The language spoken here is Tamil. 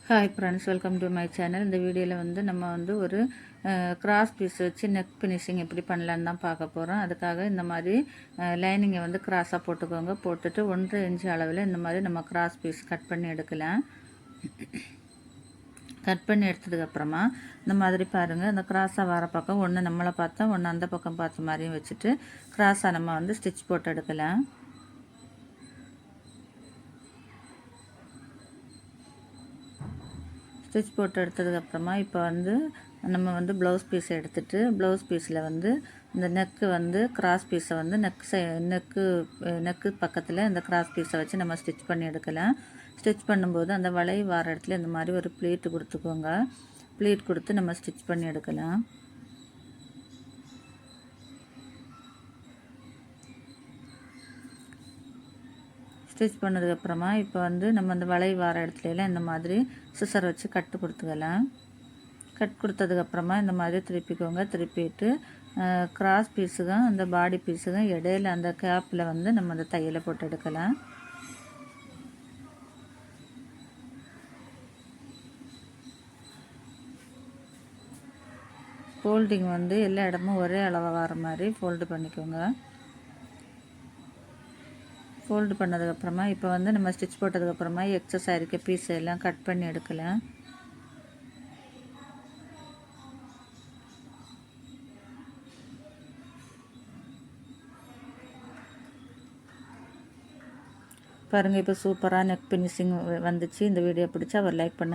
Hi friends, welcome to my channel. இந்த வீடியோவில் வந்து நம்ம வந்து ஒரு கிராஸ் பீஸ் வச்சு நெக் ஃபினிஷிங் எப்படி பண்ணலான்னு தான் பார்க்க போகிறோம். அதுக்காக இந்த மாதிரி லைனிங்கை வந்து கிராஸாக போட்டுக்கோங்க. போட்டுட்டு 1.5 இன்ச் அளவில் இந்த மாதிரி நம்ம கிராஸ் பீஸ் கட் பண்ணி எடுக்கலாம். கட் பண்ணி எடுத்ததுக்கப்புறமா இந்த மாதிரி பாருங்கள், அந்த கிராஸாக வர பக்கம் ஒன்று நம்மளை பார்த்தா ஒன்று அந்த பக்கம் பார்த்த மாதிரியும் வச்சுட்டு கிராஸாக நம்ம வந்து ஸ்டிச் போட்டு எடுக்கலாம். ஸ்டிச் போட்டு எடுத்ததுக்கப்புறமா இப்போ வந்து நம்ம வந்து ப்ளவுஸ் பீஸ் எடுத்துகிட்டு ப்ளவுஸ் பீஸில் வந்து இந்த நெக்கு வந்து கிராஸ் பீஸை வந்து நெக்கு பக்கத்தில் இந்த கிராஸ் பீஸை வச்சு நம்ம ஸ்டிச் பண்ணி எடுக்கலாம். ஸ்டிச் பண்ணும்போது அந்த வளை வர இடத்துல இந்த மாதிரி ஒரு ப்ளீட் கொடுத்துக்கோங்க. ப்ளீட் கொடுத்து நம்ம ஸ்டிச் பண்ணி எடுக்கலாம். ஸ்டிச் பண்ணதுக்கப்புறமா இப்போ வந்து நம்ம அந்த வளை வர இடத்துலலாம் இந்த மாதிரி சிசர் வச்சு கட்டு கொடுத்துக்கலாம். கட் கொடுத்ததுக்கப்புறமா இந்த மாதிரி திருப்பிக்கோங்க. திருப்பிட்டு கிராஸ் பீஸுக்கும் அந்த பாடி பீஸுக்கும் இடையில அந்த கேப்பில் வந்து நம்ம அந்த தையலை போட்டு எடுக்கலாம். ஃபோல்டிங் வந்து எல்லா இடமும் ஒரே அளவாக வர மாதிரி ஃபோல்டு பண்ணிக்கோங்க. ஃபோல்டு பண்ணதுக்கப்புறமா இப்போ வந்து நம்ம ஸ்டிச் போட்டதுக்கப்புறமா எக்ஸஸ் ஆகிருக்க பீஸ் எல்லாம் கட் பண்ணி எடுக்கலாம். பாருங்கள், இப்போ சூப்பராக நெக் ஃபினிஷிங் வந்துச்சு. இந்த வீடியோ பிடிச்சா ஒரு லைக் பண்ணுங்கள்.